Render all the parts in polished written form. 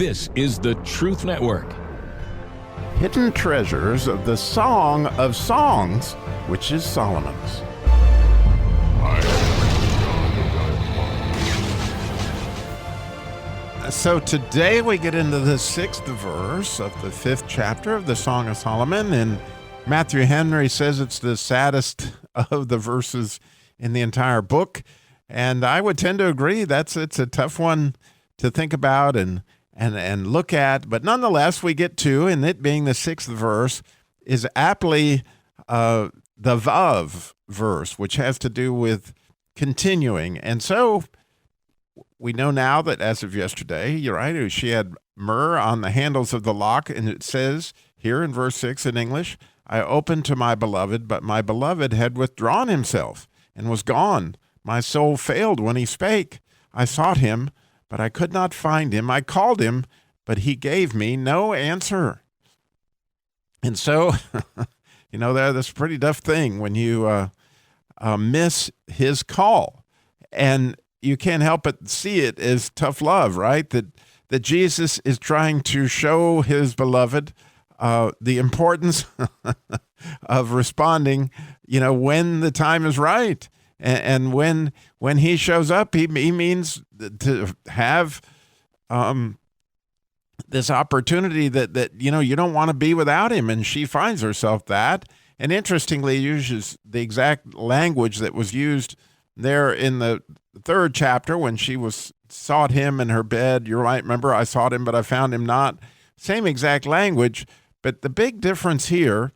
This is the Truth Network. Hidden treasures of the Song of Songs, which is Solomon's. So today we get into the 6th verse of the 5th chapter of the Song of Solomon, and Matthew Henry says it's the saddest of the verses in the entire book, and I would tend to agree. It's a tough one to think about and look at, but nonetheless we get to, and it being the 6th verse, is aptly the Vav verse, which has to do with continuing. And so we know now that as of yesterday, you're right, she had myrrh on the handles of the lock, and it says here in verse 6 in English, I opened to my beloved, but my beloved had withdrawn himself and was gone. My soul failed when he spake. I sought him, but I could not find him. I called him, but he gave me no answer. And so, that's a pretty tough thing when you miss his call. And you can't help but see it as tough love, right? That Jesus is trying to show his beloved the importance of responding, when the time is right. And when he shows up, he means to have this opportunity that you don't want to be without him. And she finds herself that. And interestingly, uses the exact language that was used there in the 3rd chapter when she sought him in her bed. You're right, remember, I sought him, but I found him not. Same exact language. But the big difference here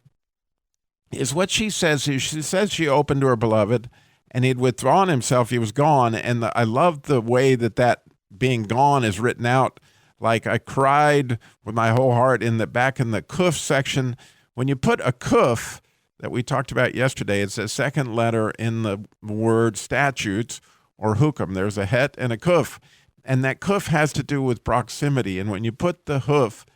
is what she says. She says she opened to her beloved, and he'd withdrawn himself. He was gone. And I love the way that being gone is written out. Like I cried with my whole heart back in the kuf section. When you put a kuf that we talked about yesterday, it's a second letter in the word statutes or hukum. There's a het and a kuf. And that kuf has to do with proximity. And when you put the hoof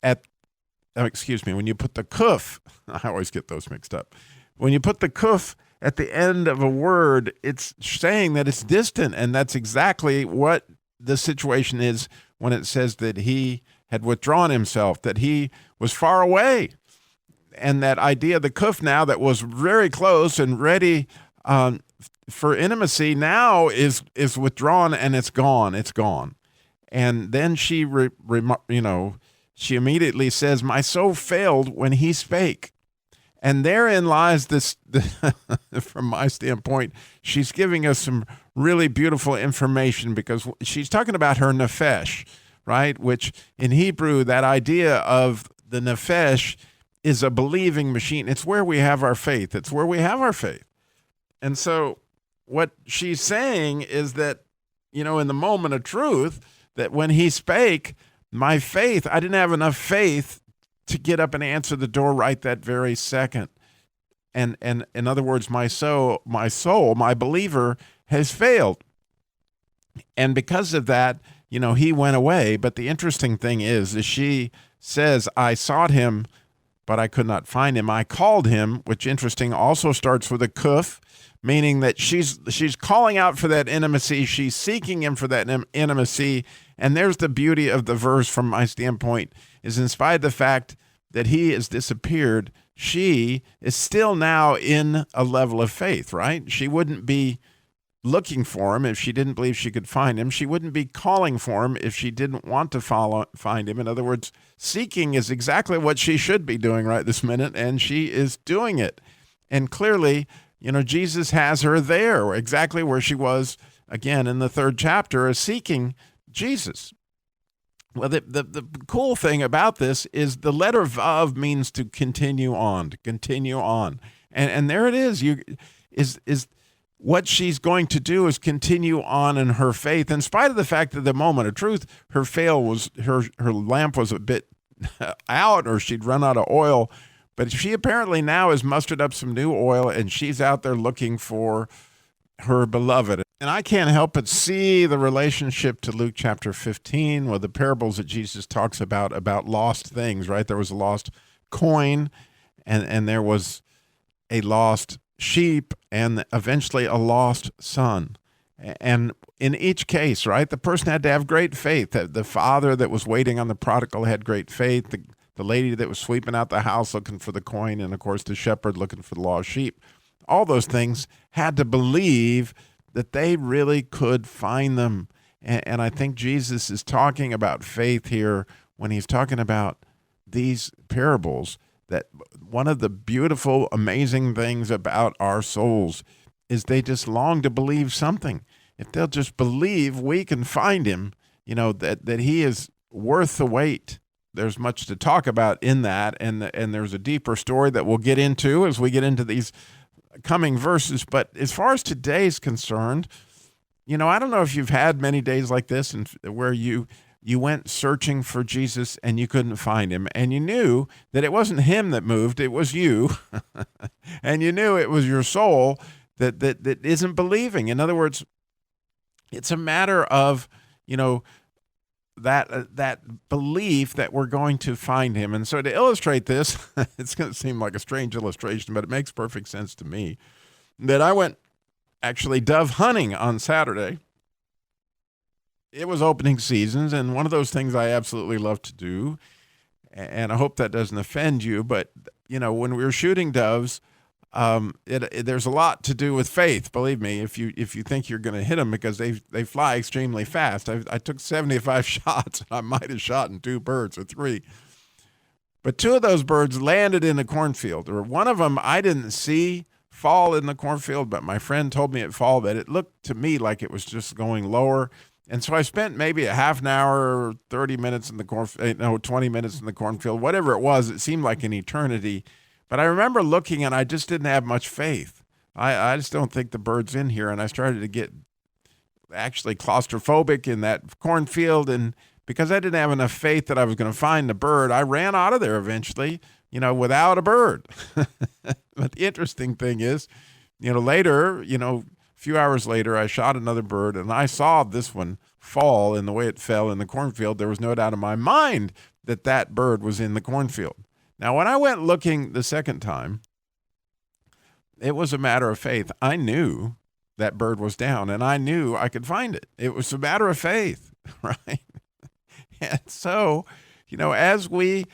when you put the kuf, I always get those mixed up. When you put the kuf at the end of a word, it's saying that it's distant, and that's exactly what the situation is when it says that he had withdrawn himself, that he was far away. And that idea, the kuf now that was very close and ready for intimacy now is withdrawn, and it's gone. And then she, she immediately says, my soul failed when he spake. And therein lies this, from my standpoint, she's giving us some really beautiful information because she's talking about her nefesh, right? Which in Hebrew, that idea of the nefesh is a believing machine. It's where we have our faith. And so what she's saying is that, in the moment of truth, that when he spake, my faith, I didn't have enough faith to get up and answer the door right that very second. And in other words, my soul, my believer has failed. And because of that, he went away. But the interesting thing is she says, I sought him, but I could not find him. I called him, which interesting also starts with a kuf, meaning that she's calling out for that intimacy. She's seeking him for that intimacy. And there's the beauty of the verse from my standpoint, is in spite of the fact that he has disappeared, she is still now in a level of faith, right? She wouldn't be looking for him if she didn't believe she could find him. She wouldn't be calling for him if she didn't want to find him. In other words, seeking is exactly what she should be doing right this minute, and she is doing it. And clearly, Jesus has her there, exactly where she was, again, in the 3rd chapter, is seeking Jesus. Well, the cool thing about this is the letter Vav means to continue on, And there it is. What she's going to do is continue on in her faith, in spite of the fact that the moment of truth, her lamp was a bit out, or she'd run out of oil. But she apparently now has mustered up some new oil, and she's out there looking for her beloved. And I can't help but see the relationship to Luke chapter 15, with the parables that Jesus talks about lost things, right? There was a lost coin, and there was a lost sheep, and eventually a lost son. And in each case, right, the person had to have great faith. The father that was waiting on the prodigal had great faith. The lady that was sweeping out the house looking for the coin, and of course the shepherd looking for the lost sheep. All those things had to believe that they really could find them. And I think Jesus is talking about faith here when he's talking about these parables, that one of the beautiful, amazing things about our souls is they just long to believe something. If they'll just believe we can find him, that he is worth the wait. There's much to talk about in that, and there's a deeper story that we'll get into as we get into these coming verses. But as far as today's concerned, I don't know if you've had many days like this and where you went searching for Jesus and you couldn't find him, and you knew that it wasn't him that moved, it was you, and you knew it was your soul that isn't believing. In other words, it's a matter of, that belief that we're going to find him. And so to illustrate this, it's going to seem like a strange illustration, but it makes perfect sense to me, that I went actually dove hunting on Saturday. It was opening seasons, and one of those things I absolutely love to do, and I hope that doesn't offend you, but, when we were shooting doves, there's a lot to do with faith. Believe me, if you think you're going to hit them, because they fly extremely fast. I took 75 shots, and I might have shot in 2 birds or 3. But 2 of those birds landed in the cornfield, or one of them I didn't see fall in the cornfield, but my friend told me it fall, that it looked to me like it was just going lower. And so I spent maybe a half an hour, 30 minutes in the 20 minutes in the cornfield, whatever it was. It seemed like an eternity. But I remember looking, and I just didn't have much faith. I just don't think the bird's in here. And I started to get actually claustrophobic in that cornfield. And because I didn't have enough faith that I was going to find the bird, I ran out of there eventually, without a bird. But the interesting thing is, later, a few hours later, I shot another bird, and I saw this one fall in the way it fell in the cornfield. There was no doubt in my mind that bird was in the cornfield. Now, when I went looking the second time, it was a matter of faith. I knew that bird was down, and I knew I could find it. It was a matter of faith, right? And so, as we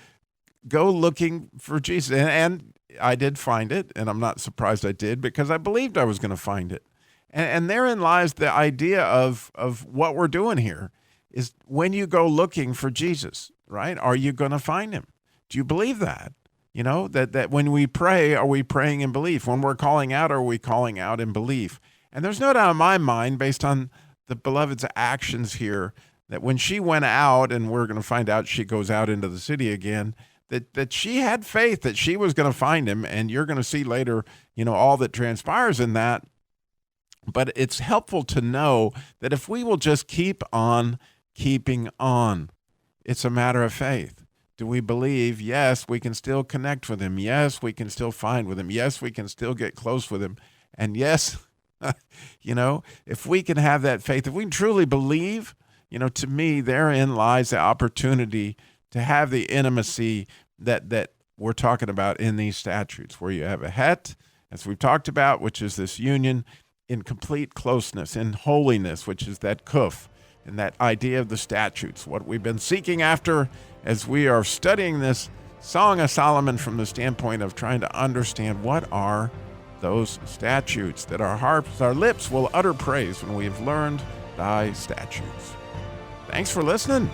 go looking for Jesus, and I did find it, and I'm not surprised I did, because I believed I was going to find it. And therein lies the idea of what we're doing here, is when you go looking for Jesus, right? Are you going to find him? Do you believe that? That when we pray, are we praying in belief? When we're calling out, are we calling out in belief? And there's no doubt in my mind, based on the beloved's actions here, that when she went out, and we're going to find out she goes out into the city again, that she had faith that she was going to find him. And you're going to see later, all that transpires in that. But it's helpful to know that if we will just keep on keeping on, it's a matter of faith. Do we believe, yes, we can still connect with him. Yes, we can still find with him. Yes, we can still get close with him. And yes, if we can have that faith, if we can truly believe, to me, therein lies the opportunity to have the intimacy that we're talking about in these statutes, where you have a het, as we've talked about, which is this union in complete closeness, in holiness, which is that kuf, and that idea of the statutes, what we've been seeking after as we are studying this Song of Solomon from the standpoint of trying to understand what are those statutes, that our lips will utter praise when we have learned thy statutes. Thanks for listening.